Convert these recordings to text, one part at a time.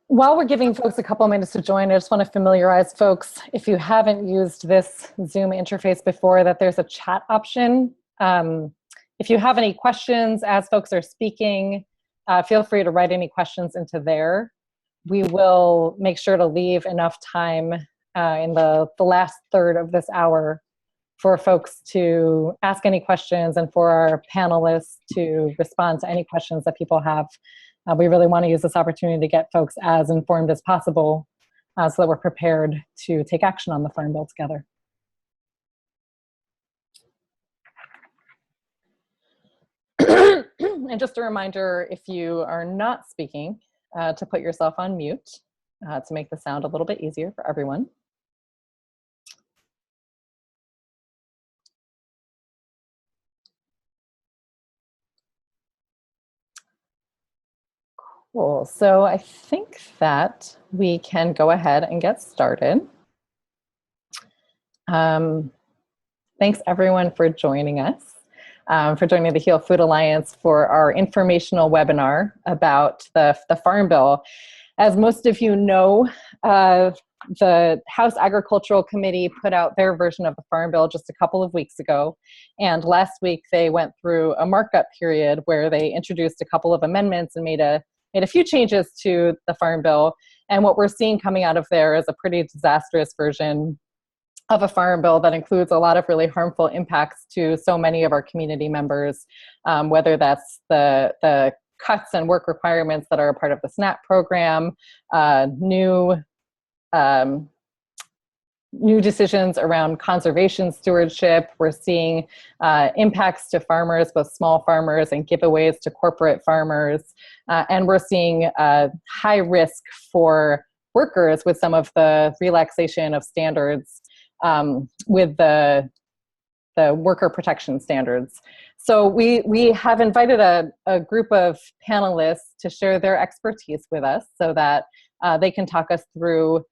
While we're giving folks a couple minutes to join, I just want to familiarize folks, if you haven't used this Zoom interface before, that there's a chat option. If you have any questions as folks are speaking, feel free to write any questions into there. We will make sure to leave enough time in the last third of this hour for folks to ask any questions and for our panelists to respond to any questions that people have. We really want to use this opportunity to get folks as informed as possible so that we're prepared to take action on the Farm Bill together. And just a reminder, if you are not speaking, to put yourself on mute to make the sound a little bit easier for everyone. Cool. So I think that we can go ahead and get started. Thanks everyone for joining us, for joining the Heal Food Alliance for our informational webinar about the Farm Bill. As most of you know, the House Agricultural Committee put out their version of the Farm Bill just a couple of weeks ago. And last week they went through a markup period where they introduced a couple of amendments and made a few changes to the Farm Bill. And what we're seeing coming out of there is a pretty disastrous version of a Farm Bill that includes a lot of really harmful impacts to so many of our community members, whether that's the cuts and work requirements that are a part of the SNAP program, new decisions around conservation stewardship. We're seeing impacts to farmers, both small farmers and giveaways to corporate farmers. And we're seeing high risk for workers with some of the relaxation of standards with the worker protection standards. So we have invited a group of panelists to share their expertise with us so that they can talk us through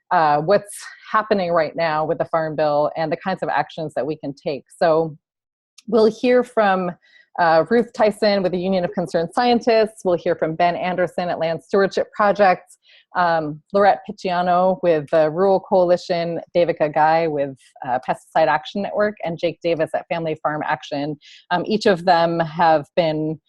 what's happening right now with the Farm Bill and the kinds of actions that we can take. So we'll hear from Ruth Tyson with the Union of Concerned Scientists. We'll hear from Ben Anderson at Land Stewardship Project, Lorette Picciano with the Rural Coalition, Devika Ghai with Pesticide Action Network, and Jake Davis at Family Farm Action. Each of them have been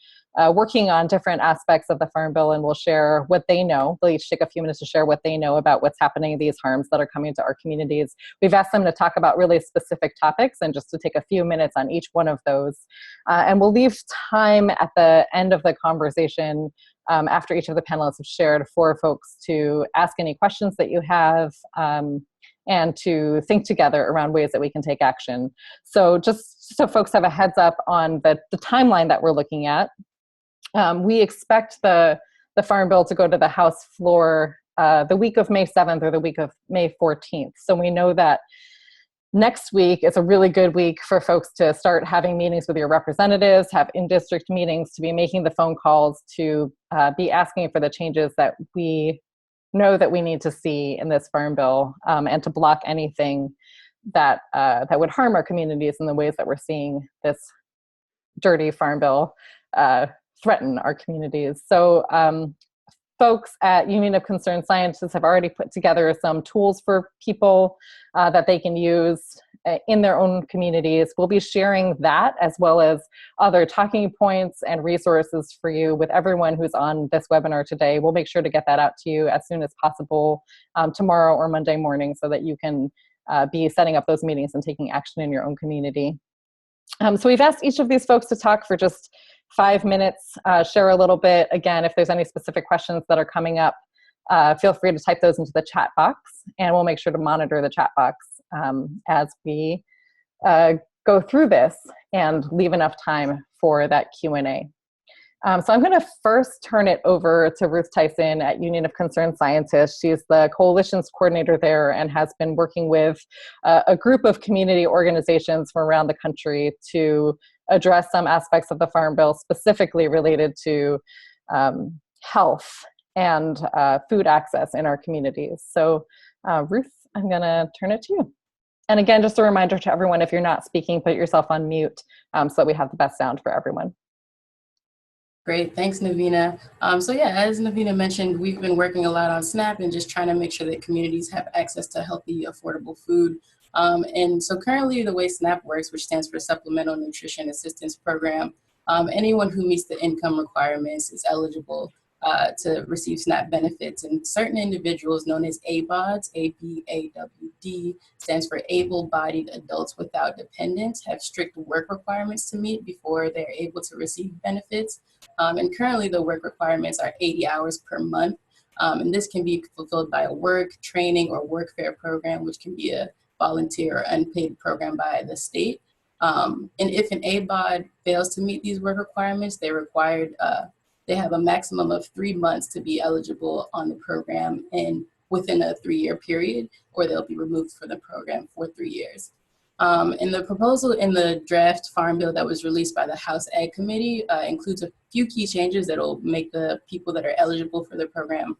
working on different aspects of the Farm Bill and will share what they know. They'll each take a few minutes to share what they know about what's happening, these harms that are coming to our communities. We've asked them to talk about really specific topics and just to take a few minutes on each one of those. And we'll leave time at the end of the conversation after each of the panelists have shared for folks to ask any questions that you have and to think together around ways that we can take action. So just so folks have a heads up on the timeline that we're looking at, we expect the Farm Bill to go to the House floor the week of May 7th or the week of May 14th. So we know that next week is a really good week for folks to start having meetings with your representatives, have in-district meetings, to be making the phone calls, to be asking for the changes that we know that we need to see in this Farm Bill, and to block anything that would harm our communities in the ways that we're seeing this dirty Farm Bill threaten our communities. So folks at Union of Concerned Scientists have already put together some tools for people that they can use in their own communities. We'll be sharing that as well as other talking points and resources for you with everyone who's on this webinar today. We'll make sure to get that out to you as soon as possible tomorrow or Monday morning so that you can be setting up those meetings and taking action in your own community. So we've asked each of these folks to talk for just 5 minutes, share a little bit. Again, if there's any specific questions that are coming up, feel free to type those into the chat box, and we'll make sure to monitor the chat box as we go through this and leave enough time for that Q&A. So I'm going to first turn it over to Ruth Tyson at Union of Concerned Scientists. She's the coalitions coordinator there and has been working with a group of community organizations from around the country to address some aspects of the Farm Bill specifically related to health and food access in our communities. So Ruth, I'm going to turn it to you. And again, just a reminder to everyone, if you're not speaking, put yourself on mute so that we have the best sound for everyone. Great, thanks Navina. So yeah, as Navina mentioned, we've been working a lot on SNAP and just trying to make sure that communities have access to healthy, affordable food. And so currently the way SNAP works, which stands for Supplemental Nutrition Assistance Program, anyone who meets the income requirements is eligible to receive SNAP benefits. And certain individuals known as ABODs, ABAWD, stands for Able-Bodied Adults Without Dependents, have strict work requirements to meet before they're able to receive benefits. And currently the work requirements are 80 hours per month. And this can be fulfilled by a work, training, or workfare program, which can be a volunteer or unpaid program by the state. And if an ABOD fails to meet these work requirements, they have a maximum of 3 months to be eligible on the program and within a 3-year period, or they'll be removed from the program for 3 years. And the proposal in the draft farm bill that was released by the House Ag Committee includes a few key changes that will make the people that are eligible for the program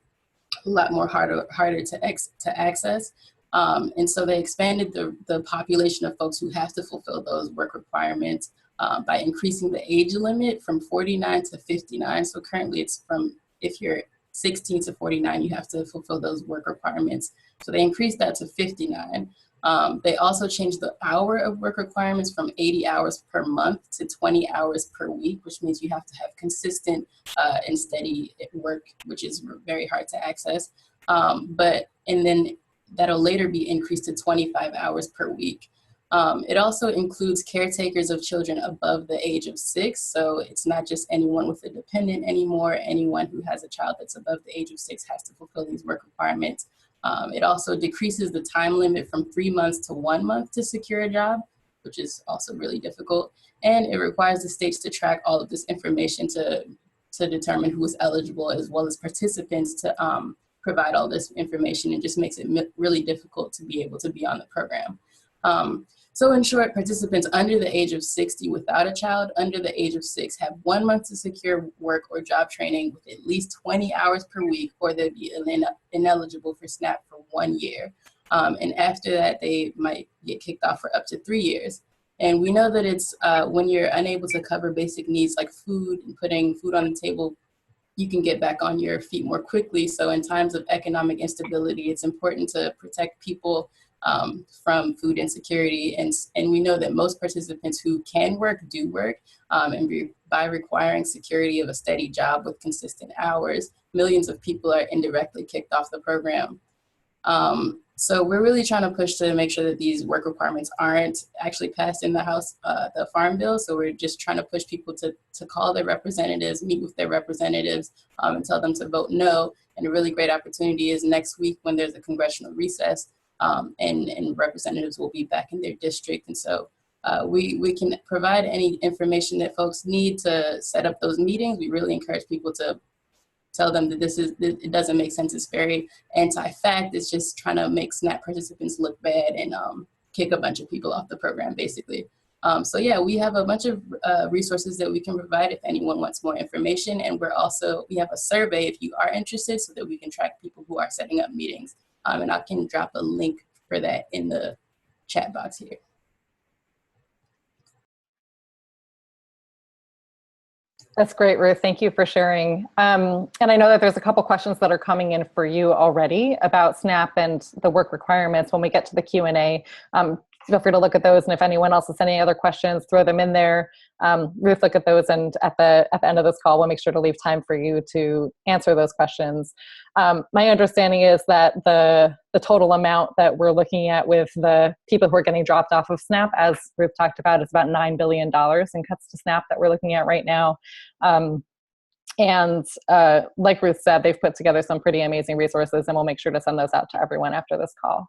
a lot more harder to access. And so they expanded the population of folks who have to fulfill those work requirements by increasing the age limit from 49 to 59. So currently it's from, if you're 16 to 49, you have to fulfill those work requirements. So they increased that to 59. They also changed the hour of work requirements from 80 hours per month to 20 hours per week, which means you have to have consistent and steady work, which is very hard to access. And then that'll later be increased to 25 hours per week. It also includes caretakers of children above the age of 6. So it's not just anyone with a dependent anymore. Anyone who has a child that's above the age of 6 has to fulfill these work requirements. It also decreases the time limit from 3 months to 1 month to secure a job, which is also really difficult. And it requires the states to track all of this information to determine who is eligible, as well as participants to provide all this information, and just makes it really difficult to be able to be on the program. So in short, participants under the age of 60 without a child under the age of 6 have 1 month to secure work or job training with at least 20 hours per week, or they'll be ineligible for SNAP for 1 year. And after that, they might get kicked off for up to 3 years. And we know that it's when you're unable to cover basic needs like food and putting food on the table, you can get back on your feet more quickly. So in times of economic instability, it's important to protect people from food insecurity. And we know that most participants who can work do work. And by requiring security of a steady job with consistent hours, millions of people are indirectly kicked off the program. So we're really trying to push to make sure that these work requirements aren't actually passed in the House, the Farm Bill. So we're just trying to push people to call their representatives, meet with their representatives, and tell them to vote no. And a really great opportunity is next week when there's a congressional recess, and representatives will be back in their district. And so we can provide any information that folks need to set up those meetings. We really encourage people to tell them that it doesn't make sense. It's very anti-fact. It's just trying to make SNAP participants look bad and kick a bunch of people off the program, basically. So yeah, we have a bunch of resources that we can provide if anyone wants more information. And we have a survey if you are interested, so that we can track people who are setting up meetings. And I can drop a link for that in the chat box here. That's great, Ruth. Thank you for sharing. And I know that there's a couple questions that are coming in for you already about SNAP and the work requirements. When we get to the Q&A, feel free to look at those. And if anyone else has any other questions, throw them in there. Ruth, look at those. And at the end of this call, we'll make sure to leave time for you to answer those questions. My understanding is that the total amount that we're looking at with the people who are getting dropped off of SNAP, as Ruth talked about, is about $9 billion in cuts to SNAP that we're looking at right now. And like Ruth said, they've put together some pretty amazing resources, and we'll make sure to send those out to everyone after this call.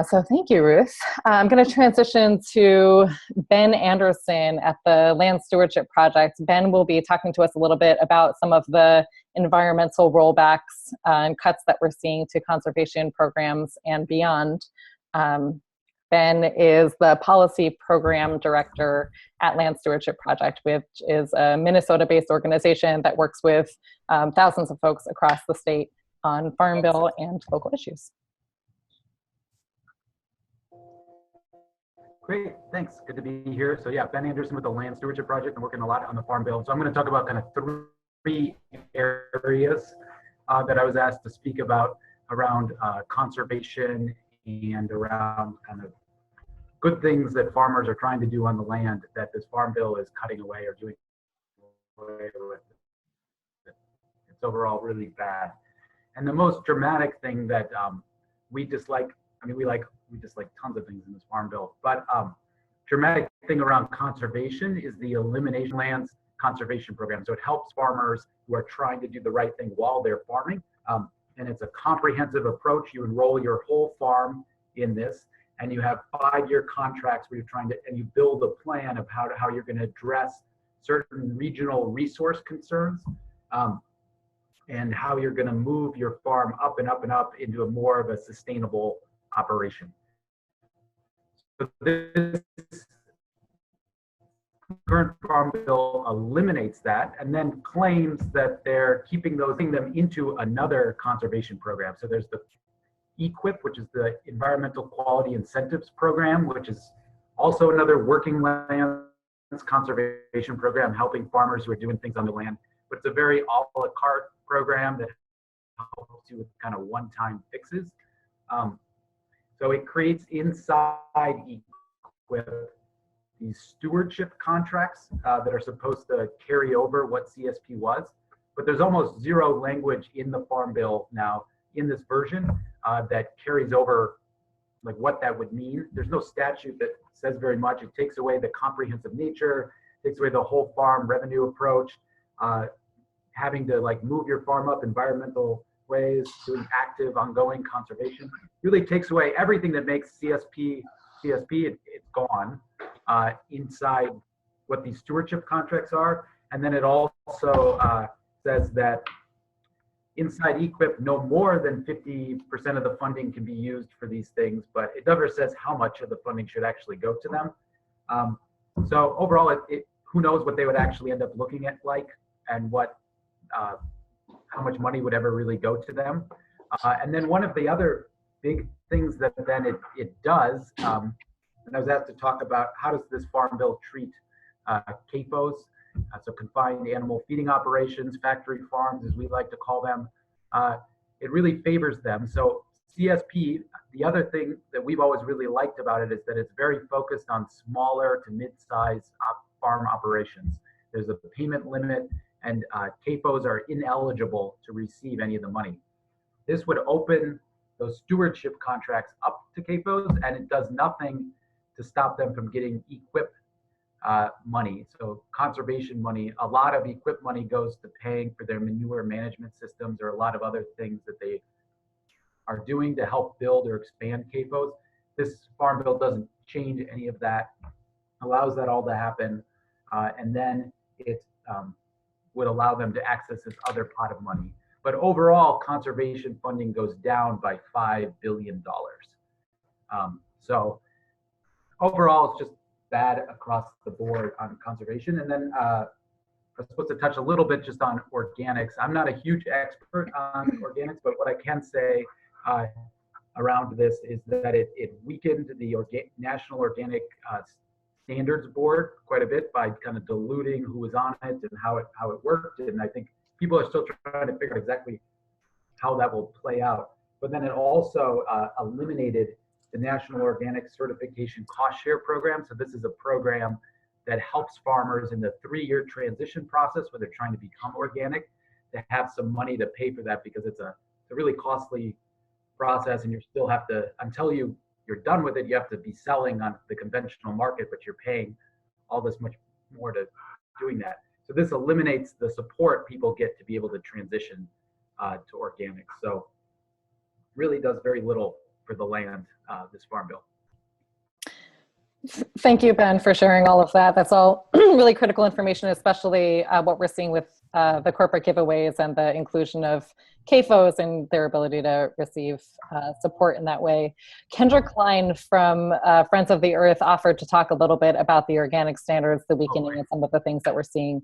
So thank you, Ruth. I'm going to transition to Ben Anderson at the Land Stewardship Project. Ben will be talking to us a little bit about some of the environmental rollbacks and cuts that we're seeing to conservation programs and beyond. Ben is the Policy Program Director at Land Stewardship Project, which is a Minnesota-based organization that works with thousands of folks across the state on Farm Bill and local issues. Great, thanks. Good to be here. So yeah, Ben Anderson with the Land Stewardship Project. I'm working a lot on the Farm Bill. So I'm going to talk about kind of three areas that I was asked to speak about around conservation and around kind of good things that farmers are trying to do on the land that this Farm Bill is cutting away or doing away with. It's overall really bad. And the most dramatic thing that we dislike, I mean, we dislike tons of things in this Farm Bill, but dramatic thing around conservation is the Elimination Lands Conservation Program. So it helps farmers who are trying to do the right thing while they're farming. And it's a comprehensive approach. You enroll your whole farm in this, and you have 5-year contracts where you're trying to, and you build a plan of how you're going to address certain regional resource concerns, and how you're going to move your farm up and up and up into a more of a sustainable operation. So this current Farm Bill eliminates that and then claims that they're keeping them into another conservation program. So there's the EQIP, which is the Environmental Quality Incentives Program, which is also another working lands conservation program helping farmers who are doing things on the land. But it's a very a la carte program that helps you with kind of one-time fixes. So it creates inside EQIP these stewardship contracts that are supposed to carry over what CSP was, but there's almost zero language in the Farm Bill now in this version that carries over like what that would mean. There's no statute that says very much. It takes away the comprehensive nature, takes away the whole farm revenue approach, having to like move your farm up environmental ways, doing active ongoing conservation, really takes away everything that makes CSP. It's gone inside what these stewardship contracts are. And then it also says that inside EQIP, no more than 50% of the funding can be used for these things, but it never says how much of the funding should actually go to them. So overall, who knows what they would actually end up looking at like, and what how much money would ever really go to them. And then one of the other big things that then it does, and I was asked to talk about how does this Farm Bill treat CAFOs, so confined animal feeding operations, factory farms, as we like to call them. It really favors them. So CSP, the other thing that we've always really liked about it is that it's very focused on smaller to mid-size farm operations. There's a payment limit, and CAFOs are ineligible to receive any of the money. This would open those stewardship contracts up to CAFOs, and it does nothing to stop them from getting EQIP money. So conservation money, a lot of EQIP money goes to paying for their manure management systems or a lot of other things that they are doing to help build or expand CAFOs. This Farm Bill doesn't change any of that, allows that all to happen, and then it would allow them to access this other pot of money. But overall, conservation funding goes down by $5 billion. So overall, it's just bad across the board on conservation. And then I'm supposed to touch a little bit just on organics. I'm not a huge expert on organics, but what I can say around this is that it weakened the National Organic Standards Board quite a bit by kind of diluting who was on it and how it worked. And I think people are still trying to figure out exactly how that will play out. But then it also eliminated the National Organic Certification Cost Share Program. So this is a program that helps farmers in the 3-year transition process where they're trying to become organic to have some money to pay for that, because it's a really costly process, and you still have to, until you're done with it, you have to be selling on the conventional market, but you're paying all this much more to doing that. So this eliminates the support people get to be able to transition to organic. So really does very little for the land, this Farm Bill. Thank you, Ben, for sharing all of that. That's all really critical information, especially what we're seeing with the corporate giveaways and the inclusion of CAFOs and their ability to receive support in that way. Kendra Klein from Friends of the Earth offered to talk a little bit about the organic standards, the weakening, and some of the things that we're seeing.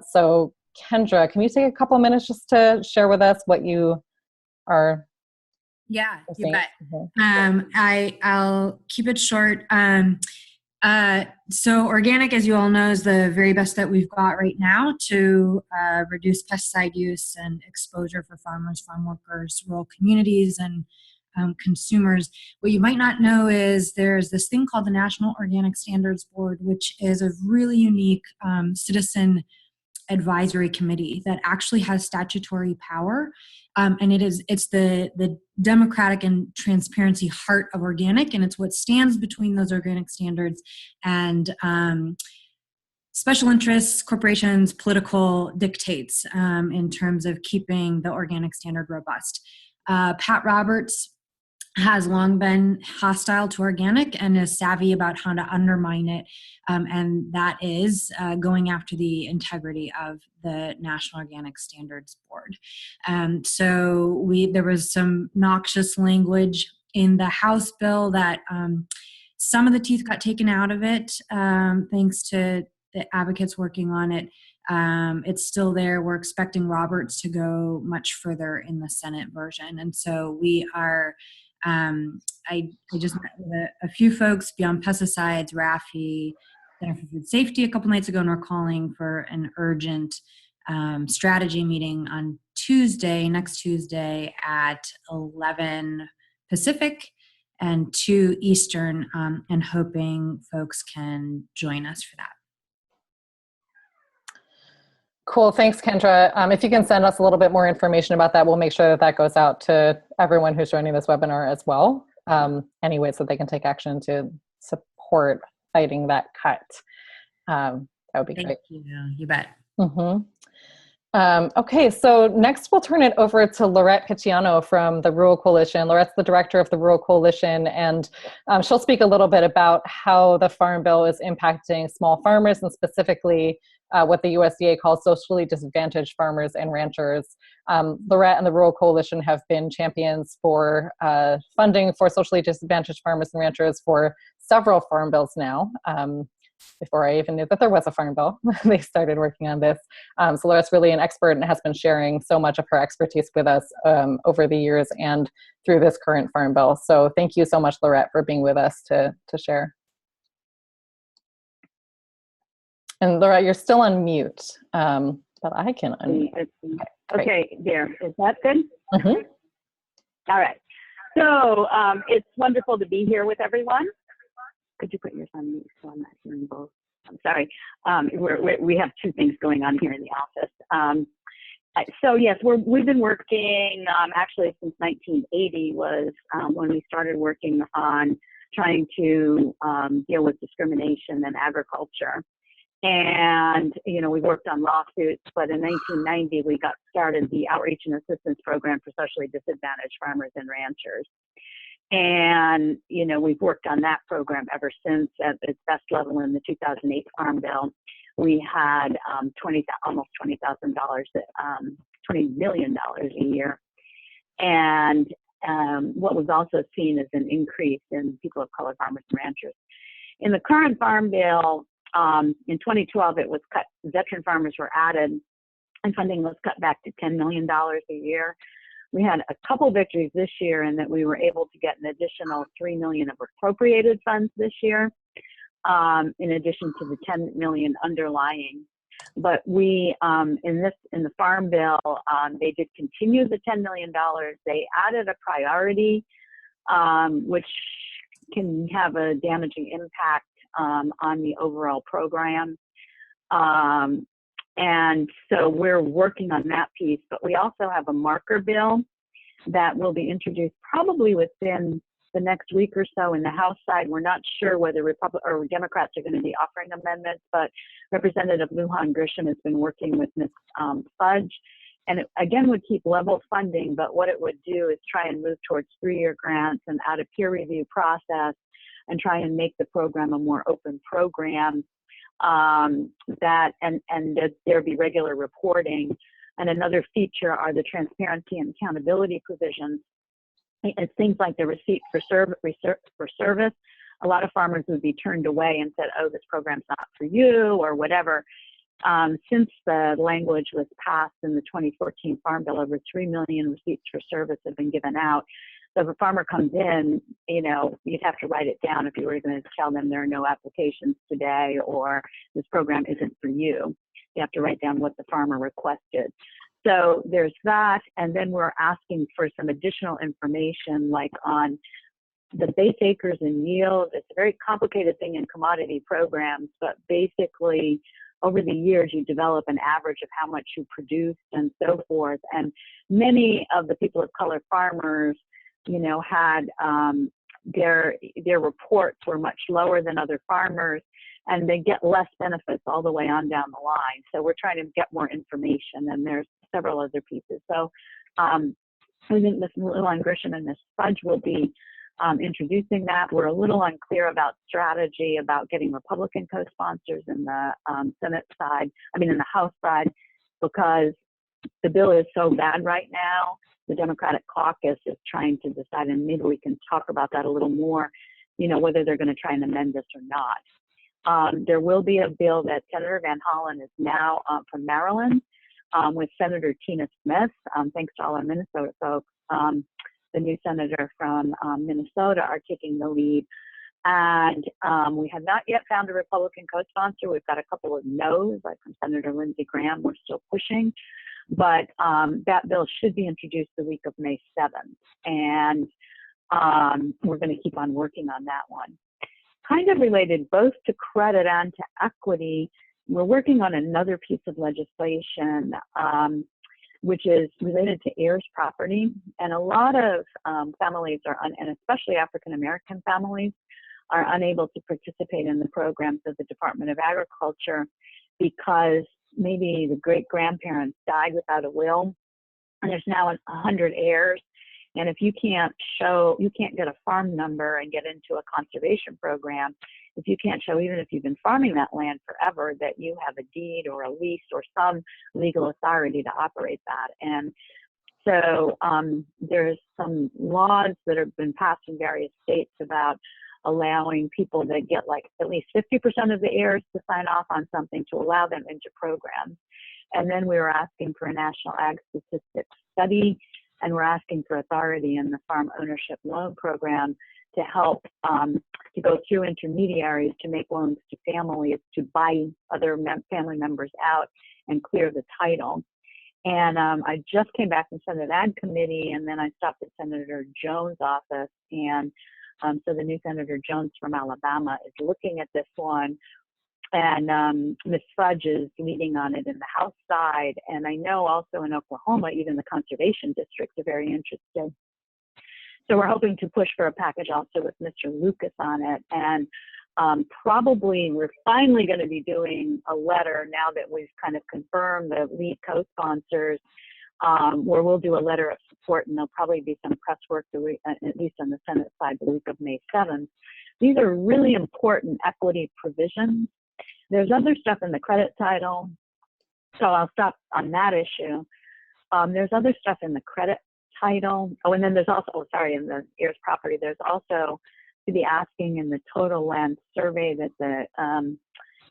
So Kendra, can you take a couple minutes just to share with us what you are Yeah, I you think. bet. I'll keep it short. So organic, as you all know, is the very best that we've got right now to reduce pesticide use and exposure for farmers, farm workers, rural communities, and consumers. What you might not know is there's this thing called the National Organic Standards Board, which is a really unique citizen advisory committee that actually has statutory power, and it's the democratic and transparency heart of organic, and it's what stands between those organic standards and special interests, corporations, political dictates in terms of keeping the organic standard robust. Pat Roberts has long been hostile to organic and is savvy about how to undermine it, and that is going after the integrity of the National Organic Standards Board. So there was some noxious language in the House bill that some of the teeth got taken out of it, thanks to the advocates working on it. It's still there. We're expecting Roberts to go much further in the Senate version, and so we are. I just met with a few folks beyond pesticides, RAFI, Center for Food Safety a couple nights ago, and we're calling for an urgent strategy meeting on next Tuesday at 11 Pacific and 2 Eastern, and hoping folks can join us for that. Cool. Thanks, Kendra. If you can send us a little bit more information about that, we'll make sure that goes out to everyone who's joining this webinar as well. Anyway, so they can take action to support fighting that cut. That would be great. Thank you. You bet. Okay, so next we'll turn it over to Lorette Picciano from the Rural Coalition. Lorette's the director of the Rural Coalition, and she'll speak a little bit about how the Farm Bill is impacting small farmers and specifically what the USDA calls socially disadvantaged farmers and ranchers. Lorette and the Rural Coalition have been champions for funding for socially disadvantaged farmers and ranchers for several farm bills now. Before I even knew that there was a farm bill, they started working on this. So Lorette's really an expert and has been sharing so much of her expertise with us over the years and through this current farm bill. So thank you so much, Lorette, for being with us to share. And Lorette, you're still on mute, but I can unmute. Okay, there. Is that good? All right. So it's wonderful to be here with everyone. Could you put yours on mute so I'm not hearing both? I'm sorry. We have two things going on here in the office. So yes, we've been working actually since 1980 was when we started working on trying to deal with discrimination in agriculture. And, you know, we worked on lawsuits, but in 1990, we got started the Outreach and Assistance Program for Socially Disadvantaged Farmers and Ranchers. And, you know, we've worked on that program ever since at its best level in the 2008 Farm Bill. We had almost $20,000, $20 million a year. And what was also seen as an increase in people of color farmers and ranchers. In the current Farm Bill, in 2012, it was cut, veteran farmers were added, and funding was cut back to $10 million a year. We had a couple victories this year in that we were able to get an additional $3 million of appropriated funds this year, in addition to the $10 million underlying. But we, in the Farm Bill, they did continue the $10 million. They added a priority, which can have a damaging impact on the overall program. And so we're working on that piece, but we also have a marker bill that will be introduced probably within the next week or so in the House side. We're not sure whether Republicans or Democrats are going to be offering amendments, but Representative Lujan Grisham has been working with Ms. Fudge, and it, again, would keep level funding, but what it would do is try and move towards 3-year grants and add a peer review process and try and make the program a more open program, and that there be regular reporting. And another feature are the transparency and accountability provisions. It seems like the receipt for service, a lot of farmers would be turned away and said, oh, this program's not for you or whatever. Since the language was passed in the 2014 Farm Bill, over 3 million receipts for service have been given out. So if a farmer comes in, you know, you'd have to write it down if you were going to tell them there are no applications today or this program isn't for you. You have to write down what the farmer requested. So there's that, and then we're asking for some additional information like on the base acres and yield. It's a very complicated thing in commodity programs, but basically over the years you develop an average of how much you produce and so forth. And many of the people of color farmers, you know, had their reports were much lower than other farmers, and they get less benefits all the way on down the line. So we're trying to get more information, and there's several other pieces. So we think Ms. Luan Grisham and Ms. Fudge will be introducing that. We're a little unclear about strategy about getting Republican co-sponsors in the Senate side, in the House side, because the bill is so bad right now. The Democratic caucus is trying to decide, and maybe we can talk about that a little more, you know, whether they're going to try and amend this or not. There will be a bill that Senator Van Hollen is now from Maryland with Senator Tina Smith. Thanks to all our Minnesota folks. The new senator from Minnesota are taking the lead. And we have not yet found a Republican co-sponsor. We've got a couple of no's, like from Senator Lindsey Graham. We're still pushing. But that bill should be introduced the week of May 7th. And we're going to keep on working on that one. Kind of related both to credit and to equity, we're working on another piece of legislation which is related to heirs property. And a lot of families are, and especially African-American families, are unable to participate in the programs of the Department of Agriculture because maybe the great-grandparents died without a will, and there's now 100 heirs. And if you can't get a farm number and get into a conservation program, if you can't show, even if you've been farming that land forever, that you have a deed or a lease or some legal authority to operate that. And so there's some laws that have been passed in various states about allowing people that get like at least 50% of the heirs to sign off on something to allow them into programs. And then we were asking for a national ag statistics study, and we're asking for authority in the farm ownership loan program to help to go through intermediaries to make loans to families to buy other family members out and clear the title. And I just came back from Senate Ag Committee, and then I stopped at Senator Jones' office. And so the new Senator Jones from Alabama is looking at this one. And Ms. Fudge is leading on it in the House side. And I know also in Oklahoma, even the conservation districts are very interested. So we're hoping to push for a package also with Mr. Lucas on it. And probably we're finally going to be doing a letter now that we've kind of confirmed the lead co-sponsors, where we'll do a letter of support, and there'll probably be some press work, at least on the Senate side, the week of May 7th. These are really important equity provisions. There's other stuff in the credit title, so I'll stop on that issue. There's other stuff in the credit title. Oh, and then there's also, in the heirs property, there's also to be asking in the total land survey that the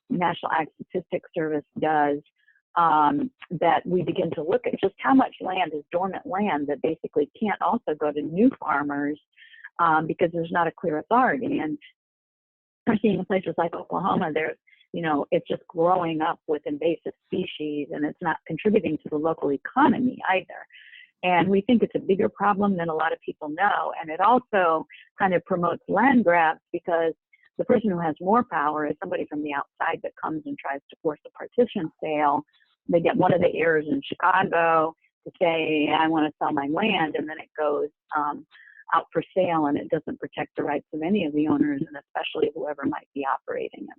National Ag Statistics Service does, that we begin to look at just how much land is dormant land that basically can't also go to new farmers because there's not a clear authority. And we're seeing in places like Oklahoma, there's, you know, it's just growing up with invasive species, and it's not contributing to the local economy either. And we think it's a bigger problem than a lot of people know. And it also kind of promotes land grabs, because the person who has more power is somebody from the outside that comes and tries to force a partition sale. They get one of the heirs in Chicago to say, I want to sell my land, and then it goes out for sale, and it doesn't protect the rights of any of the owners, and especially whoever might be operating it.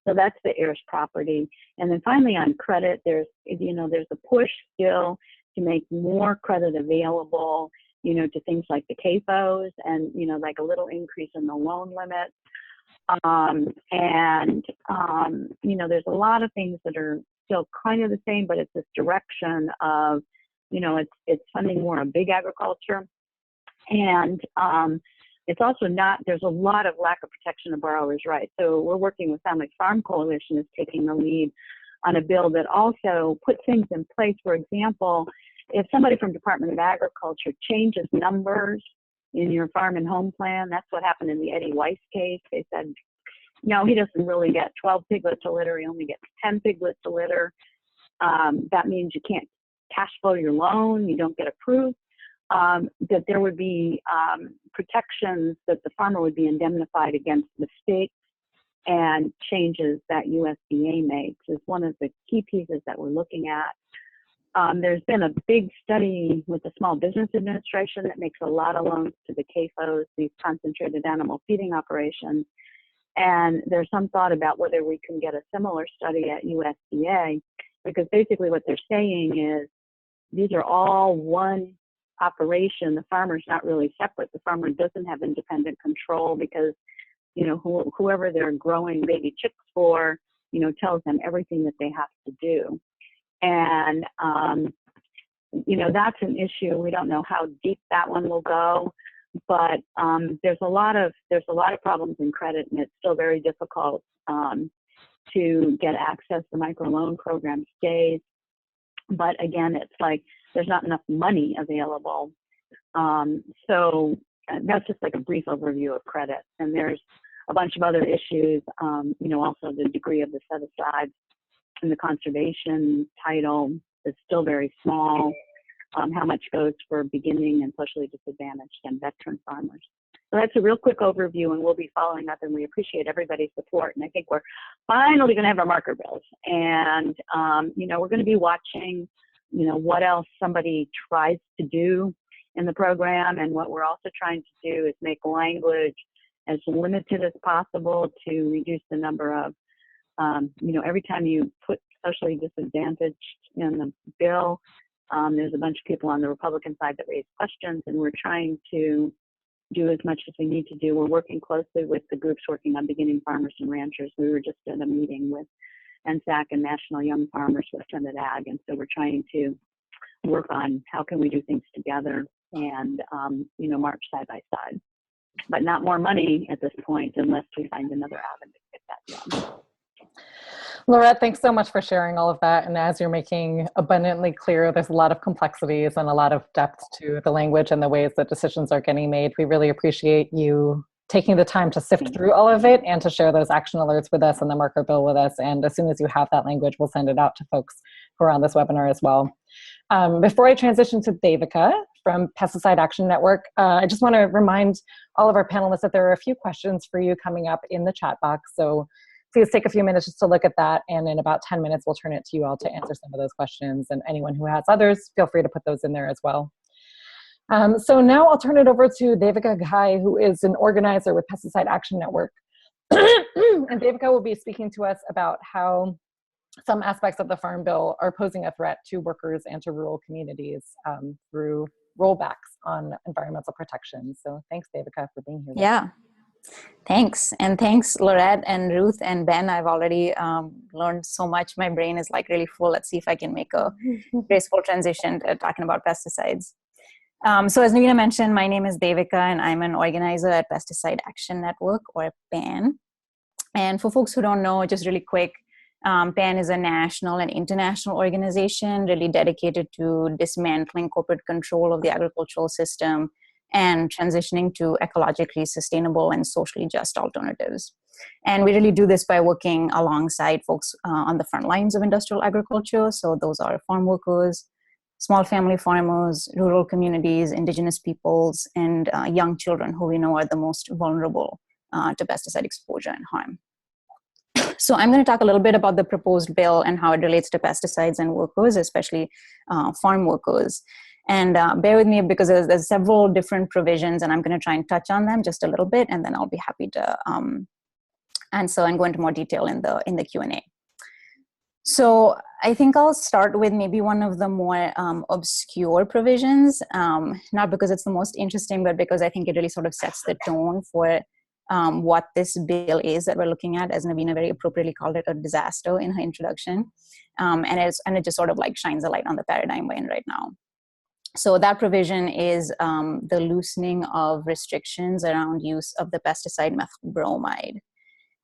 So that's the heirs property. And then finally on credit, there's a push still to make more credit available, to things like the CAFOs, and, like a little increase in the loan limit. There's a lot of things that are still kind of the same, but it's this direction of, it's funding more of big agriculture. And it's also not, there's a lot of lack of protection of borrowers' rights. So we're working with Family Farm Coalition is taking the lead on a bill that also puts things in place. For example, if somebody from Department of Agriculture changes numbers, in your farm and home plan. That's what happened in the Eddie Weiss case. They said, no, he doesn't really get 12 piglets a litter. He only gets 10 piglets a litter. That means you can't cash flow your loan. You don't get approved. That there would be protections that the farmer would be indemnified against mistakes and changes that USDA makes is one of the key pieces that we're looking at. There's been a big study with the Small Business Administration that makes a lot of loans to the CAFOs, these concentrated animal feeding operations. And there's some thought about whether we can get a similar study at USDA, because basically what they're saying is these are all one operation. The farmer's not really separate. The farmer doesn't have independent control because, you know, whoever they're growing baby chicks for, you know, tells them everything that they have to do. And, you know, that's an issue. We don't know how deep that one will go, but there's a lot of problems in credit, and it's still very difficult to get access. The microloan program stays, but again, it's like there's not enough money available. So that's just like a brief overview of credit. And there's a bunch of other issues, you know, also the degree of the set-aside and the conservation title is still very small. How much goes for beginning and socially disadvantaged and veteran farmers. So that's a real quick overview, and we'll be following up, and we appreciate everybody's support. And I think we're finally going to have our marker bills. And, you know, we're going to be watching, you know, what else somebody tries to do in the program. And what we're also trying to do is make language as limited as possible to reduce the number of, you know, every time you put socially disadvantaged in the bill, there's a bunch of people on the Republican side that raise questions, and we're trying to do as much as we need to do. We're working closely with the groups working on beginning farmers and ranchers. We were just at a meeting with NSAC and National Young Farmers with Senate Ag, and so we're trying to work on how can we do things together and, you know, march side by side. But not more money at this point unless we find another avenue to get that done. Lorette, thanks so much for sharing all of that. And as you're making abundantly clear, there's a lot of complexities and a lot of depth to the language and the ways that decisions are getting made. We really appreciate you taking the time to sift through all of it and to share those action alerts with us and the marker bill with us. And as soon as you have that language, we'll send it out to folks who are on this webinar as well. Before I transition to Devika from Pesticide Action Network, I just want to remind all of our panelists that there are a few questions for you coming up in the chat box. So please take a few minutes just to look at that, and in about 10 minutes, we'll turn it to you all to answer some of those questions. And anyone who has others, feel free to put those in there as well. So now I'll turn it over to Devika Ghai, who is an organizer with Pesticide Action Network. And Devika will be speaking to us about how some aspects of the Farm Bill are posing a threat to workers and to rural communities through rollbacks on environmental protection. So thanks, Devika, for being here. Yeah. Thanks. And thanks, Lorette and Ruth and Ben. I've already learned so much. My brain is like really full. Let's see if I can make a graceful transition to talking about pesticides. So as Navina mentioned, my name is Devika, and I'm an organizer at Pesticide Action Network, or PAN. And for folks who don't know, just really quick, PAN is a national and international organization really dedicated to dismantling corporate control of the agricultural system and transitioning to ecologically sustainable and socially just alternatives. And we really do this by working alongside folks on the front lines of industrial agriculture. So those are farm workers, small family farmers, rural communities, indigenous peoples, and young children who we know are the most vulnerable to pesticide exposure and harm. So I'm going to talk a little bit about the proposed bill and how it relates to pesticides and workers, especially farm workers. And bear with me because there's several different provisions, and I'm going to try and touch on them just a little bit, and then I'll be happy to answer and go into more detail in the Q&A. So I think I'll start with maybe one of the more obscure provisions, not because it's the most interesting, but because I think it really sort of sets the tone for what this bill is that we're looking at, as Navina very appropriately called it, a disaster in her introduction. And it just sort of like shines a light on the paradigm we're in right now. So that provision is the loosening of restrictions around use of the pesticide methyl bromide.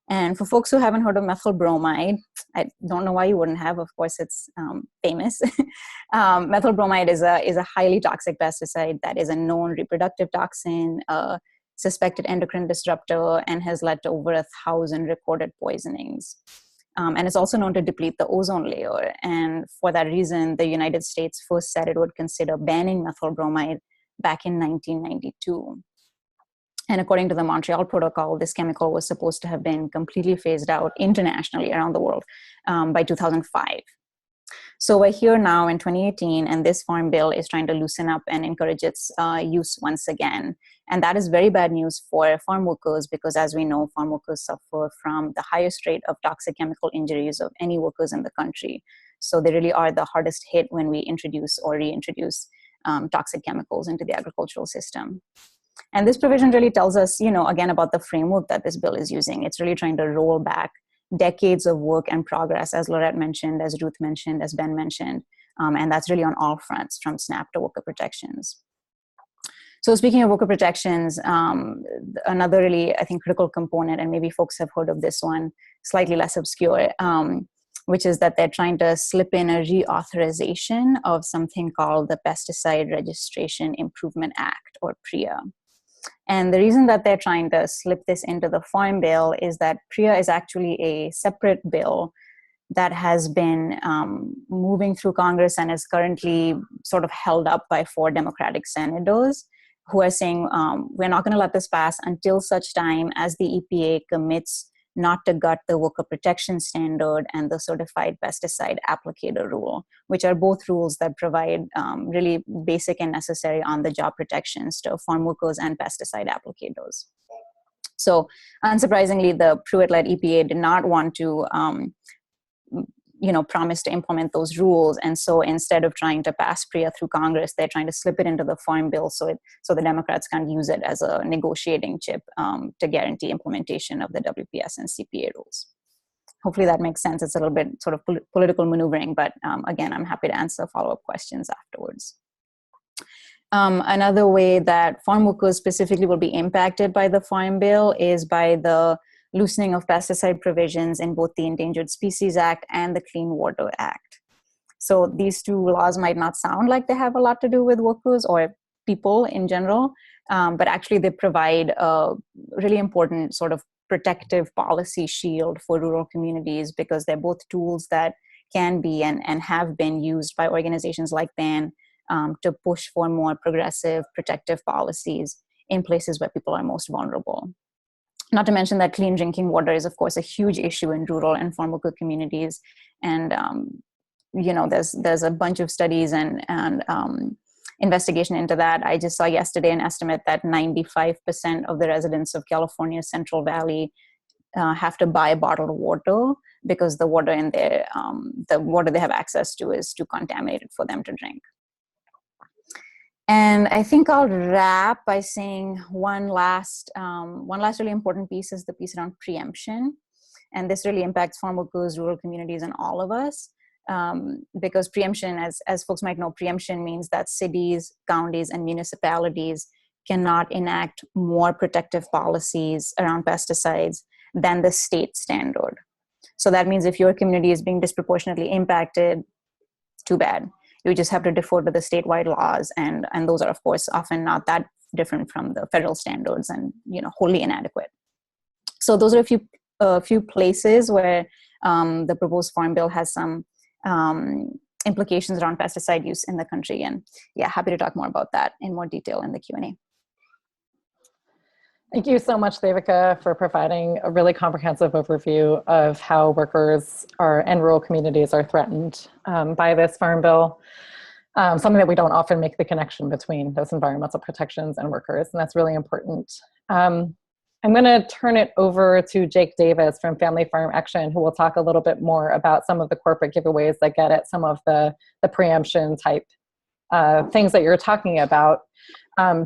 And for folks who haven't heard of methyl bromide, I don't know why you wouldn't have. Of course, it's famous. Methyl bromide is a highly toxic pesticide that is a known reproductive toxin, a suspected endocrine disruptor, and has led to over 1,000 recorded poisonings. And it's also known to deplete the ozone layer. And for that reason, the United States first said it would consider banning methyl bromide back in 1992. And according to the Montreal Protocol, this chemical was supposed to have been completely phased out internationally around the world by 2005. So we're here now in 2018, and this farm bill is trying to loosen up and encourage its use once again. And that is very bad news for farm workers because, as we know, farm workers suffer from the highest rate of toxic chemical injuries of any workers in the country. So they really are the hardest hit when we introduce or reintroduce toxic chemicals into the agricultural system. And this provision really tells us, again, about the framework that this bill is using. It's really trying to roll back decades of work and progress, as Lorette mentioned, as Ruth mentioned, as Ben mentioned. And that's really on all fronts, from SNAP to worker protections. So speaking of worker protections, another really, I think, critical component, and maybe folks have heard of this one, slightly less obscure, which is that they're trying to slip in a reauthorization of something called the Pesticide Registration Improvement Act, or PREA. And the reason that they're trying to slip this into the Farm Bill is that PREA is actually a separate bill that has been moving through Congress and is currently sort of held up by 4 Democratic senators who are saying, we're not going to let this pass until such time as the EPA commits not to gut the worker protection standard and the certified pesticide applicator rule, which are both rules that provide really basic and necessary on-the-job protections to farm workers and pesticide applicators. So unsurprisingly, the Pruitt-led EPA did not want to promise to implement those rules. And so instead of trying to pass PREA through Congress, they're trying to slip it into the Farm Bill so the Democrats can't use it as a negotiating chip to guarantee implementation of the WPS and CPA rules. Hopefully that makes sense. It's a little bit sort of political maneuvering, but again, I'm happy to answer follow-up questions afterwards. Another way that farm workers specifically will be impacted by the Farm Bill is by the loosening of pesticide provisions in both the Endangered Species Act and the Clean Water Act. So these 2 laws might not sound like they have a lot to do with workers or people in general, but actually they provide a really important sort of protective policy shield for rural communities because they're both tools that can be and have been used by organizations like BAN to push for more progressive protective policies in places where people are most vulnerable. Not to mention that clean drinking water is, of course, a huge issue in rural and farm worker communities. And, there's a bunch of studies and investigation into that. I just saw yesterday an estimate that 95% of the residents of California's Central Valley have to buy bottled water because the water in there, the water they have access to is too contaminated for them to drink. And I think I'll wrap by saying one last really important piece is the piece around preemption. And this really impacts farm workers, rural communities, and all of us. Because preemption, as folks might know, preemption means that cities, counties, and municipalities cannot enact more protective policies around pesticides than the state standard. So that means if your community is being disproportionately impacted, too bad. You just have to defer to the statewide laws, and those are, of course, often not that different from the federal standards and wholly inadequate. So those are a few places where the proposed Farm Bill has some implications around pesticide use in the country. And yeah, happy to talk more about that in more detail in the Q&A. Thank you so much, Devika, for providing a really comprehensive overview of how workers and rural communities are threatened by this Farm Bill. Something that we don't often make the connection between those environmental protections and workers, and that's really important. I'm going to turn it over to Jake Davis from Family Farm Action, who will talk a little bit more about some of the corporate giveaways that get at some of the preemption type things that you're talking about.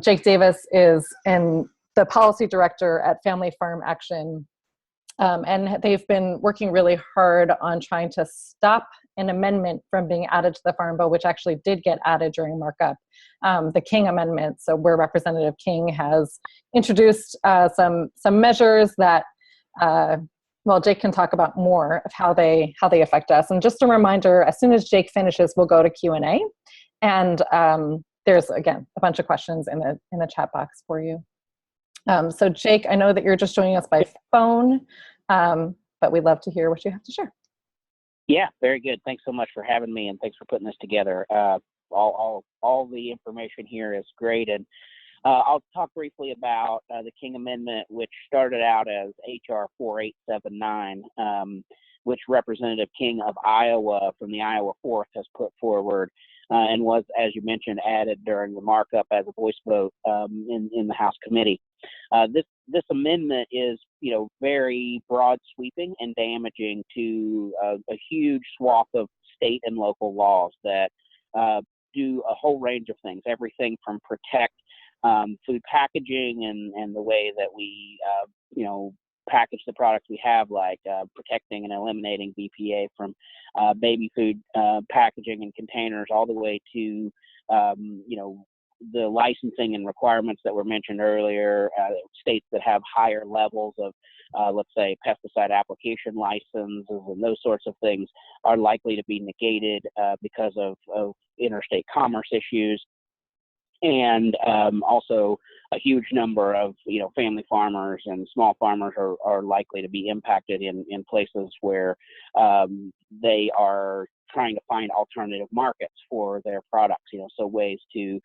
Jake Davis is the policy director at Family Farm Action, and they've been working really hard on trying to stop an amendment from being added to the Farm Bill, which actually did get added during markup, the King Amendment. So where Representative King has introduced some measures that well, Jake can talk about more of how they affect us. And just a reminder, as soon as Jake finishes, we'll go to Q&A. And there's, again, a bunch of questions in the chat box for you. So Jake, I know that you're just joining us by phone, but we'd love to hear what you have to share. Yeah, very good. Thanks so much for having me, and thanks for putting this together. All the information here is great, and I'll talk briefly about the King Amendment, which started out as H.R. 4879, which Representative King of Iowa from the Iowa 4th has put forward, and was, as you mentioned, added during the markup as a voice vote in the House committee. This amendment is, very broad sweeping and damaging to a huge swath of state and local laws that do a whole range of things, everything from protect food packaging and the way that we, package the products we have, like protecting and eliminating BPA from baby food packaging and containers, all the way to, the licensing and requirements that were mentioned earlier. States that have higher levels of, let's say, pesticide application licenses and those sorts of things are likely to be negated because of interstate commerce issues. And also a huge number of, family farmers and small farmers are likely to be impacted in places where they are trying to find alternative markets for their products, so ways to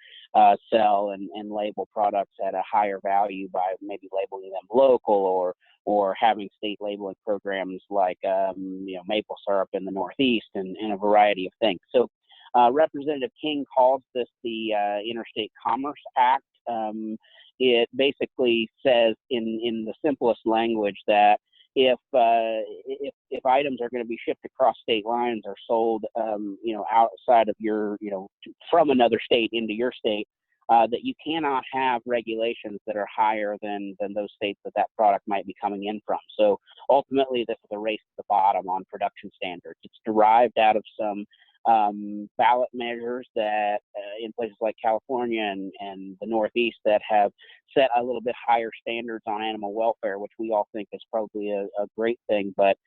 sell and label products at a higher value by maybe labeling them local or having state labeling programs like, maple syrup in the Northeast and a variety of things. So Representative King calls this the Interstate Commerce Act. It basically says in the simplest language that if items are going to be shipped across state lines or sold, outside of your, from another state into your state, that you cannot have regulations that are higher than those states that product might be coming in from. So ultimately, this is a race to the bottom on production standards. It's derived out of some ballot measures that in places like California and the Northeast that have set a little bit higher standards on animal welfare, which we all think is probably a great thing. But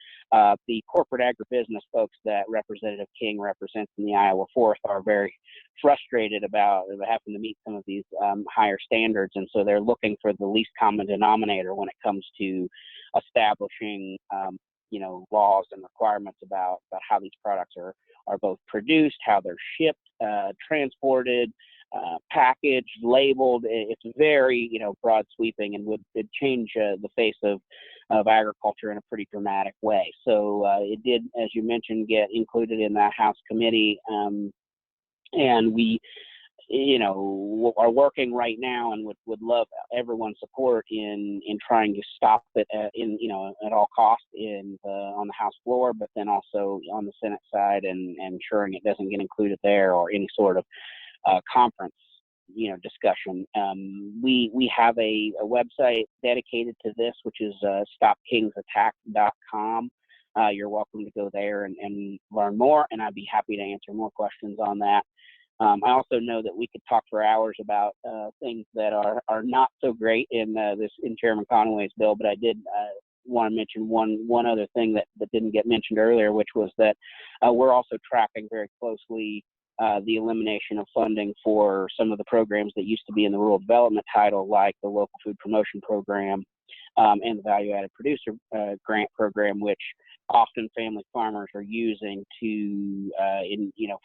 the corporate agribusiness folks that Representative King represents in the Iowa 4th are very frustrated about having to meet some of these higher standards. And so they're looking for the least common denominator when it comes to establishing laws and requirements about how these products are both produced, how they're shipped, transported, packaged, labeled. It's very, broad sweeping and would change the face of agriculture in a pretty dramatic way. So it did, as you mentioned, get included in that House committee, and we, are working right now and would love everyone's support in trying to stop it at all costs on the House floor, but then also on the Senate side and ensuring it doesn't get included there or any sort of conference discussion. We have a website dedicated to this, which is stopkingsattack.com. You're welcome to go there and learn more, and I'd be happy to answer more questions on that. I also know that we could talk for hours about things that are not so great in Chairman Conaway's bill, but I did want to mention one other thing that didn't get mentioned earlier, which was that we're also tracking very closely the elimination of funding for some of the programs that used to be in the rural development title, like the local food promotion program and the value-added producer grant program, which often family farmers are using to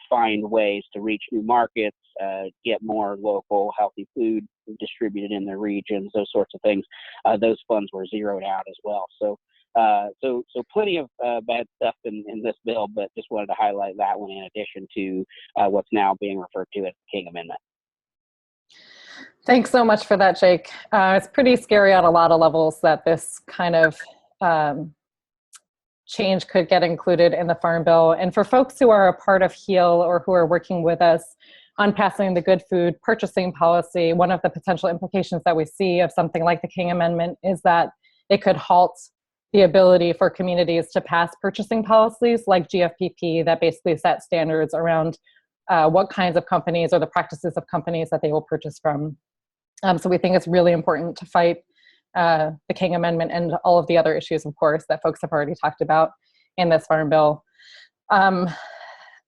find ways to reach new markets, get more local healthy food distributed in their regions, those sorts of things. Those funds were zeroed out as well. So plenty of bad stuff in this bill, but just wanted to highlight that one in addition to what's now being referred to as the King Amendment. Thanks so much for that, Jake. It's pretty scary on a lot of levels that this kind of change could get included in the Farm Bill. And for folks who are a part of HEAL or who are working with us on passing the good food purchasing policy, one of the potential implications that we see of something like the King Amendment is that it could halt the ability for communities to pass purchasing policies like GFPP that basically set standards around what kinds of companies or the practices of companies that they will purchase from. So we think it's really important to fight the King Amendment and all of the other issues, of course, that folks have already talked about in this Farm Bill.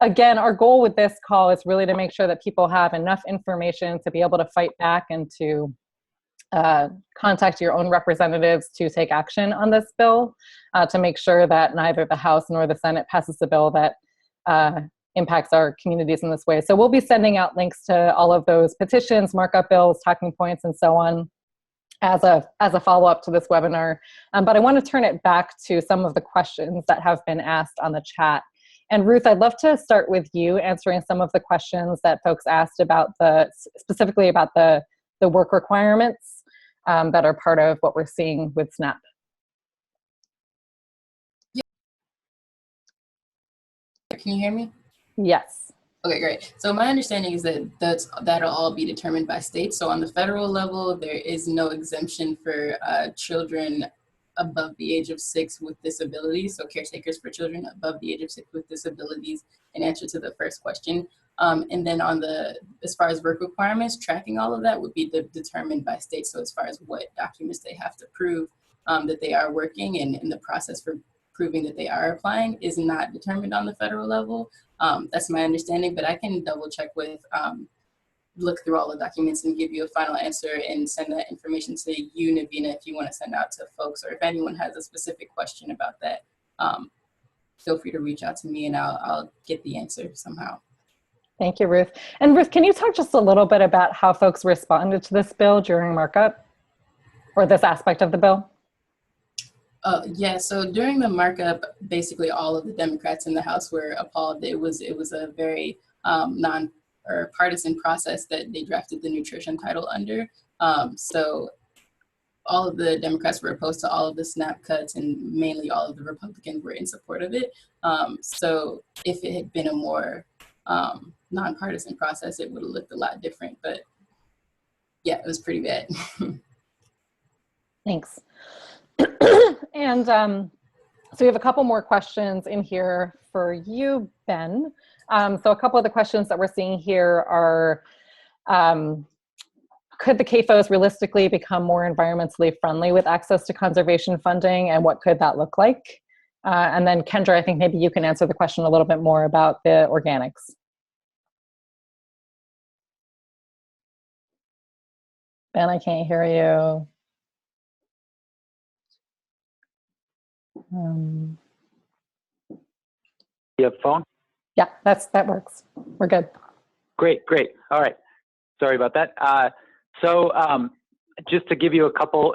Again, our goal with this call is really to make sure that people have enough information to be able to fight back and to contact your own representatives to take action on this bill, to make sure that neither the House nor the Senate passes a bill that impacts our communities in this way. So we'll be sending out links to all of those petitions, markup bills, talking points, and so on as a follow-up to this webinar. But I want to turn it back to some of the questions that have been asked on the chat. And Ruth, I'd love to start with you answering some of the questions that folks asked about specifically about the work requirements that are part of what we're seeing with SNAP. Can you hear me? Yes. Okay, great. So my understanding is that that'll all be determined by states. So on the federal level, there is no exemption for children above the age of 6 with disabilities. So caretakers for children above the age of 6 with disabilities, in answer to the first question. And then as far as work requirements, tracking all of that would be determined by states. So as far as what documents they have to prove that they are working, and in the process for proving that they are applying is not determined on the federal level. That's my understanding, but I can double check with, look through all the documents and give you a final answer and send that information to you, Navina, if you want to send out to folks, or if anyone has a specific question about that, feel free to reach out to me and I'll get the answer somehow. Thank you, Ruth. And Ruth, can you talk just a little bit about how folks responded to this bill during markup, or this aspect of the bill? Yeah, so during the markup, basically all of the Democrats in the House were appalled. It was a very partisan process that they drafted the nutrition title under. So all of the Democrats were opposed to all of the SNAP cuts, and mainly all of the Republicans were in support of it. So if it had been a more nonpartisan process, it would have looked a lot different. But yeah, it was pretty bad. Thanks. And so we have a couple more questions in here for you, Ben. So a couple of the questions that we're seeing here are, could the CAFOs realistically become more environmentally friendly with access to conservation funding, and what could that look like? And then Kendra, I think maybe you can answer the question a little bit more about the organics. Ben, I can't hear you. You have phone? Yeah, that works. We're good. Great. All right. Sorry about that. So just to give you a couple,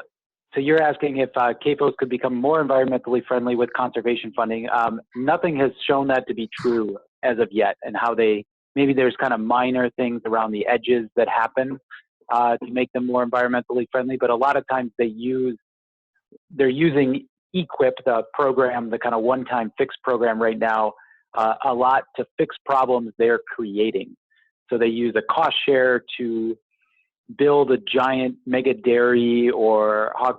so you're asking if CAFOs could become more environmentally friendly with conservation funding. Nothing has shown that to be true as of yet, and how maybe there's kind of minor things around the edges that happen to make them more environmentally friendly, but a lot of times they're using EQIP, the program, the kind of one-time fix program right now, a lot to fix problems they're creating. So they use a cost share to build a giant mega dairy or hog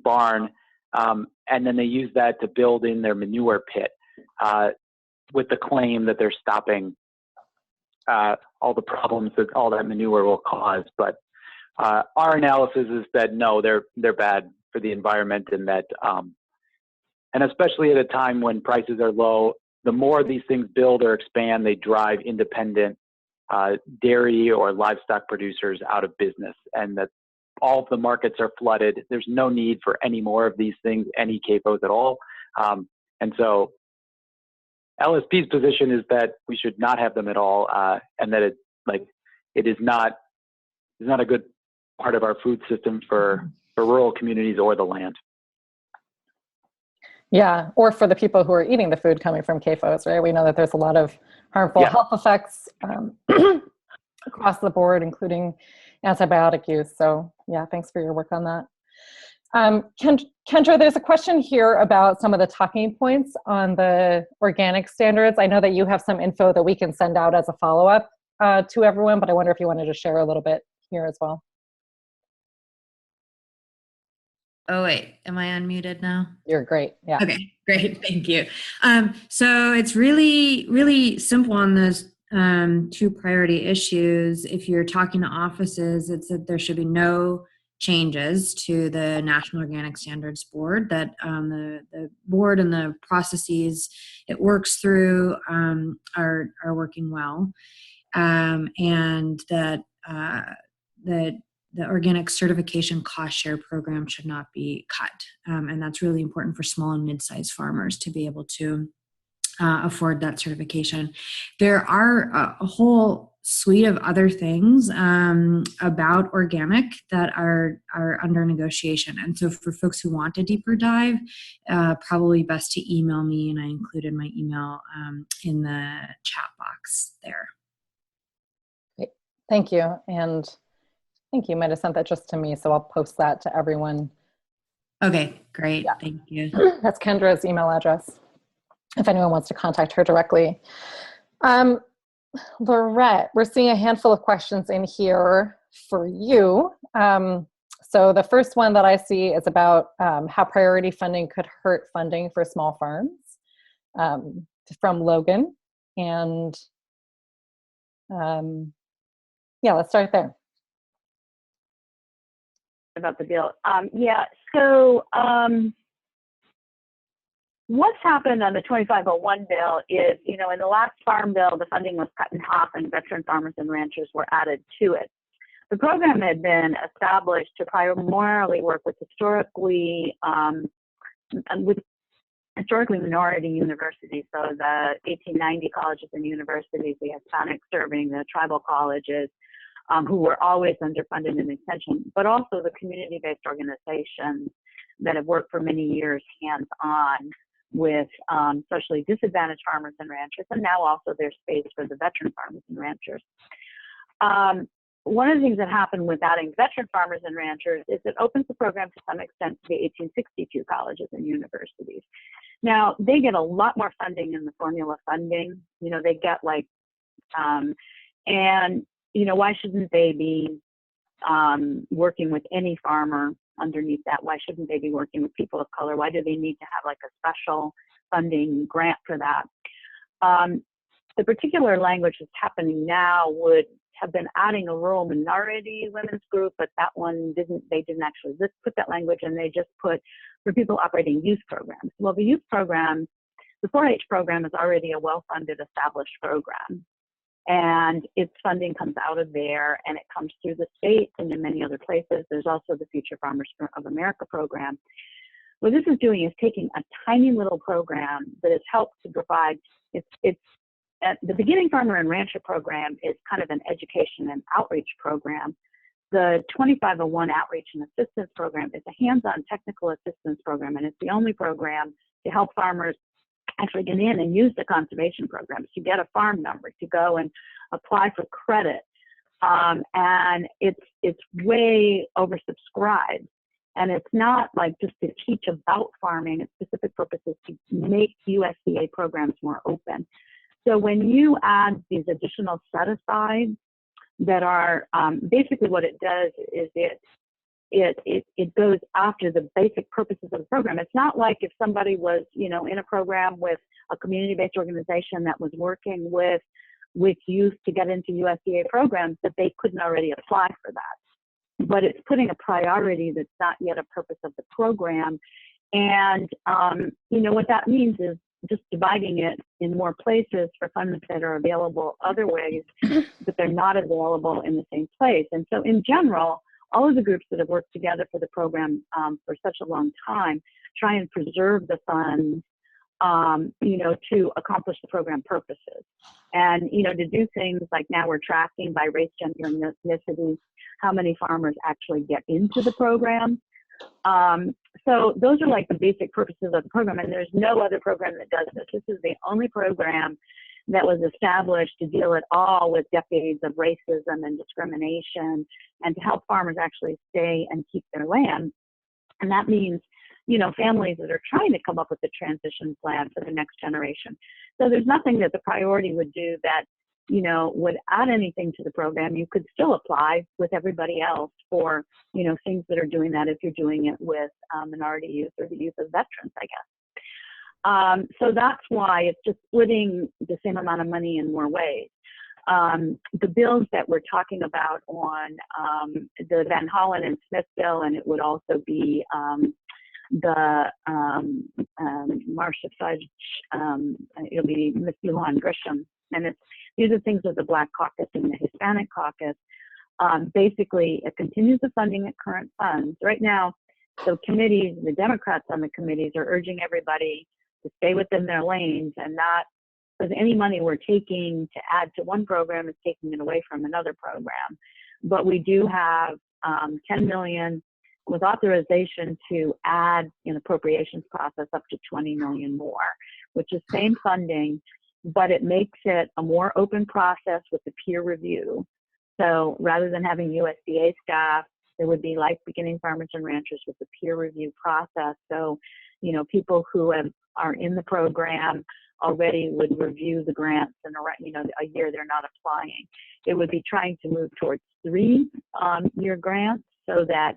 barn, and then they use that to build in their manure pit with the claim that they're stopping all the problems that all that manure will cause. But our analysis is that no, they're bad for the environment, and that and especially at a time when prices are low, the more these things build or expand, they drive independent dairy or livestock producers out of business, and that all of the markets are flooded. There's no need for any more of these things, any CAFOs at all. And so LSP's position is that we should not have them at all, and that it is not a good part of our food system for rural communities or the land. Yeah, or for the people who are eating the food coming from CAFOs, right? We know that there's a lot of harmful health effects across the board, including antibiotic use. So yeah, thanks for your work on that. Kendra, there's a question here about some of the talking points on the organic standards. I know that you have some info that we can send out as a follow-up to everyone, but I wonder if you wanted to share a little bit here as well. Oh, wait, am I unmuted now? You're great. Yeah. Okay, great. Thank you. So it's really, really simple on those two priority issues. If you're talking to offices, it's that there should be no changes to the National Organic Standards Board, that the board and the processes it works through are working well, and that the organic certification cost share program should not be cut. And that's really important for small and mid-sized farmers to be able to afford that certification. There are a whole suite of other things about organic that are under negotiation. And so for folks who want a deeper dive, probably best to email me, and I included my email in the chat box there. Great. Thank you. And I think you might have sent that just to me, so I'll post that to everyone. Okay, great. Yeah. Thank you. That's Kendra's email address, if anyone wants to contact her directly. Lorette, we're seeing a handful of questions in here for you. So the first one that I see is about how priority funding could hurt funding for small farms, from Logan. And yeah, let's start there. About the bill. So what's happened on the 2501 bill is, in the last farm bill, the funding was cut in half and veteran farmers and ranchers were added to it. The program had been established to primarily work with historically minority universities, so the 1890 colleges and universities, the Hispanic serving, the tribal colleges, who were always underfunded in extension, but also the community-based organizations that have worked for many years hands-on with socially disadvantaged farmers and ranchers, and now also there's space for the veteran farmers and ranchers. One of the things that happened with adding veteran farmers and ranchers is it opens the program to some extent to the 1862 colleges and universities. Now, they get a lot more funding in the formula funding. They get like, why shouldn't they be working with any farmer underneath that? Why shouldn't they be working with people of color? Why do they need to have like a special funding grant for that? The particular language that's happening now would have been adding a rural minority women's group, but that one they didn't actually put that language, and they just put for people operating youth programs. Well, the youth program, the 4-H program, is already a well-funded, established program. And its funding comes out of there, and it comes through the state and in many other places. There's also the Future Farmers of America program. What this is doing is taking a tiny little program that has helped to provide, it's the Beginning Farmer and Rancher program is kind of an education and outreach program. The 2501 Outreach and Assistance Program is a hands-on technical assistance program, and it's the only program to help farmers actually get in and use the conservation programs, to get a farm number, to go and apply for credit. And it's way oversubscribed. And it's not like just to teach about farming, it's specific purposes to make USDA programs more open. So when you add these additional set-asides that are, basically what it does is it goes after the basic purposes of the program. It's not like if somebody was, in a program with a community-based organization that was working with youth to get into USDA programs, that they couldn't already apply for that. But it's putting a priority that's not yet a purpose of the program. And, what that means is just dividing it in more places for funds that are available other ways, but they're not available in the same place. And so in general, all of the groups that have worked together for the program for such a long time try and preserve the funds, to accomplish the program purposes. And, to do things like now we're tracking by race, gender, and ethnicity, how many farmers actually get into the program. So those are like the basic purposes of the program, and there's no other program that does this. This is the only program that was established to deal at all with decades of racism and discrimination, and to help farmers actually stay and keep their land. And that means, families that are trying to come up with a transition plan for the next generation. So there's nothing that the priority would do that, would add anything to the program. You could still apply with everybody else for, things that are doing that if you're doing it with minority youth or the youth of veterans, I guess. So that's why it's just splitting the same amount of money in more ways. the bills that we're talking about on the Van Hollen and Smith bill, and it would also be the Marcia Fudge, it'll be Miss Lujan Grisham, and these are things of the Black Caucus and the Hispanic Caucus. Basically, it continues the funding at current funds. Right now, the committees, the Democrats on the committees are urging everybody to stay within their lanes and not, because any money we're taking to add to one program is taking it away from another program. But we do have 10 million with authorization to add in appropriations process up to 20 million more, which is same funding, but it makes it a more open process with the peer review. So rather than having USDA staff, there would be like beginning farmers and ranchers with the peer review process. So, you know, people who are in the program already would review the grants and, you know, a year they're not applying. It would be trying to move towards 3-year grants so that,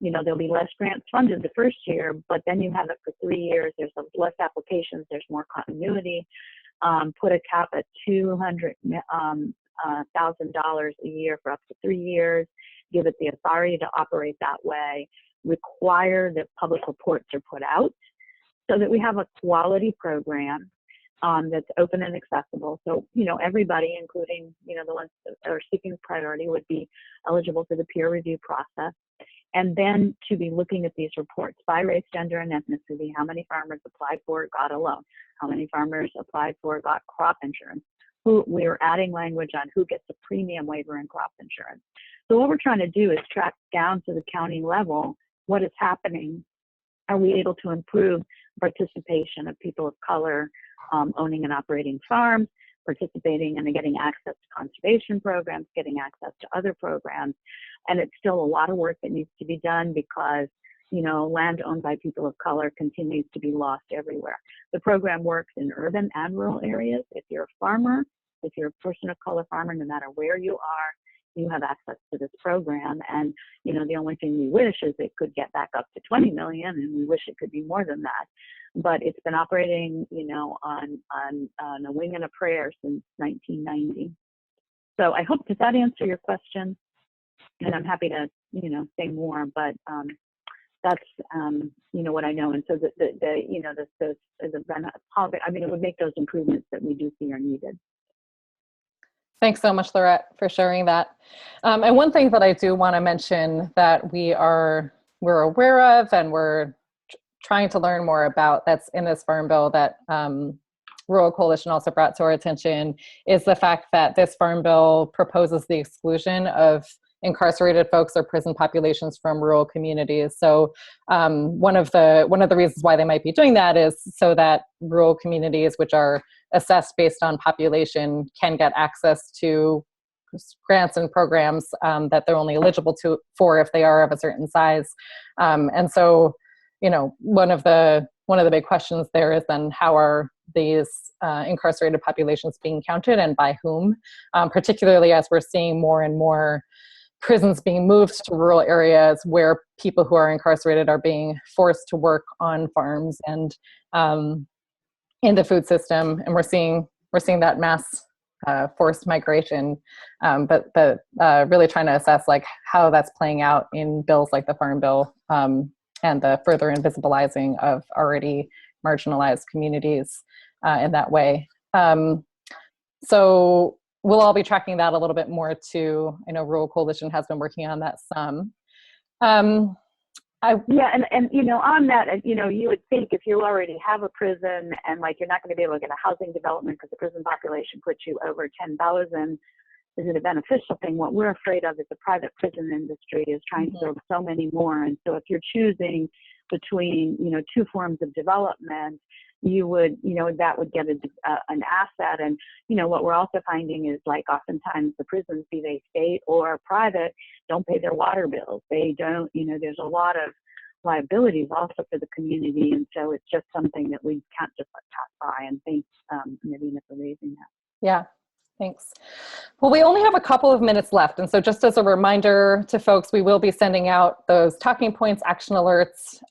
you know, there'll be less grants funded the first year, but then you have it for 3 years. There's less applications. There's more continuity. Put a cap at $200,000 a year for up to 3 years. Give it the authority to operate that way. Require that public reports are put out so that we have a quality program that's open and accessible. So, you know, everybody, including, you know, the ones that are seeking priority, would be eligible for the peer review process. And then to be looking at these reports by race, gender, and ethnicity. How many farmers applied for it, got a loan? How many farmers applied for it, got crop insurance? We are adding language on who gets a premium waiver and crop insurance. So what we're trying to do is track down to the county level what is happening. Are we able to improve participation of people of color owning and operating farms, participating and getting access to conservation programs, getting access to other programs? And it's still a lot of work that needs to be done because, you know, land owned by people of color continues to be lost everywhere. The program works in urban and rural areas. If you're a farmer, if you're a person of color farmer, no matter where you are, you have access to this program. And, you know, the only thing we wish is it could get back up to 20 million, and we wish it could be more than that. But it's been operating, you know, on a wing and a prayer since 1990. So I hope, does that answer your question? And I'm happy to, you know, say more, but that's, you know, what I know. And so you know, I mean, it would make those improvements that we do see are needed. Thanks so much, Lorette, for sharing that. And one thing that I do want to mention that we're aware of and we're trying to learn more about that's in this Farm Bill that Rural Coalition also brought to our attention is the fact that this Farm Bill proposes the exclusion of incarcerated folks or prison populations from rural communities. So one of the reasons why they might be doing that is so that rural communities, which are assessed based on population, can get access to grants and programs that they're only eligible for if they are of a certain size. And so, you know, one of the big questions there is then how are these incarcerated populations being counted and by whom, particularly as we're seeing more and more prisons being moved to rural areas where people who are incarcerated are being forced to work on farms and in the food system, and we're seeing that mass forced migration, but really trying to assess like how that's playing out in bills like the Farm Bill and the further invisibilizing of already marginalized communities in that way. So we'll all be tracking that a little bit more too. I know Rural Coalition has been working on that some. Yeah, and you know, on that, you know, you would think if you already have a prison and like you're not going to be able to get a housing development because the prison population puts you over 10,000, is it a beneficial thing? What we're afraid of is the private prison industry is trying to build so many more. And so if you're choosing between, you know, two forms of development, you would, you know, that would get an asset. And, you know, what we're also finding is like oftentimes the prisons, be they state or private, don't pay their water bills. They don't, you know, there's a lot of liabilities also for the community. And so it's just something that we can't just let pass by. And thanks, Navina, for raising that. Yeah. Thanks. Well, we only have a couple of minutes left. And so just as a reminder to folks, we will be sending out those talking points, action alerts,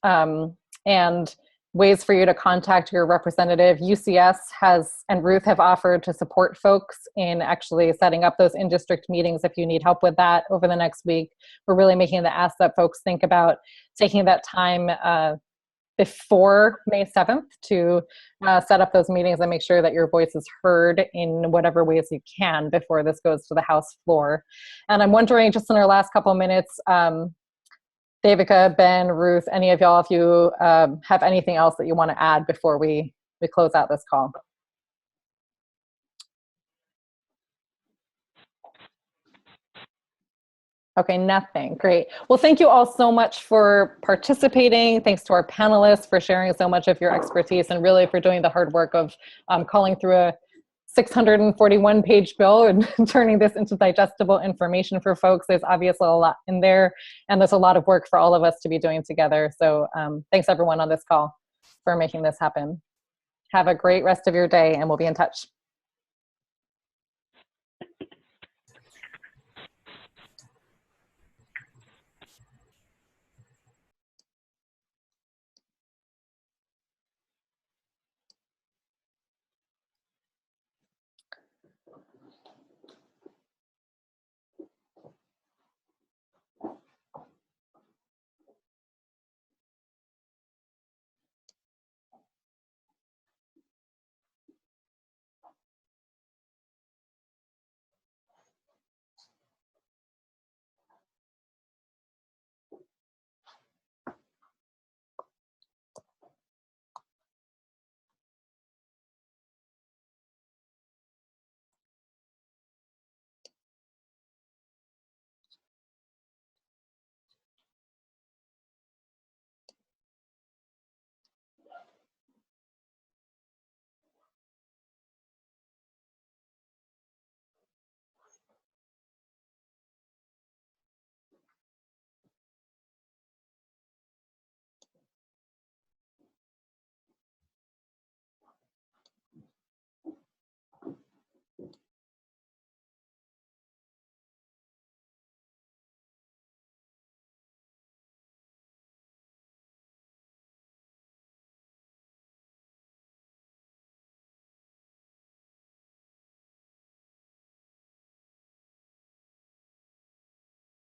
and ways for you to contact your representative. UCS and Ruth have offered to support folks in actually setting up those in-district meetings if you need help with that over the next week. We're really making the ask that folks think about taking that time before May 7th to set up those meetings and make sure that your voice is heard in whatever ways you can before this goes to the House floor. And I'm wondering, just in our last couple of minutes, Devika, Ben, Ruth, any of y'all, if you have anything else that you want to add before we close out this call. Okay, nothing. Great. Well, thank you all so much for participating. Thanks to our panelists for sharing so much of your expertise and really for doing the hard work of calling through a 641-page bill and turning this into digestible information for folks. There's obviously a lot in there, and there's a lot of work for all of us to be doing together. So thanks everyone on this call for making this happen. Have a great rest of your day, and we'll be in touch.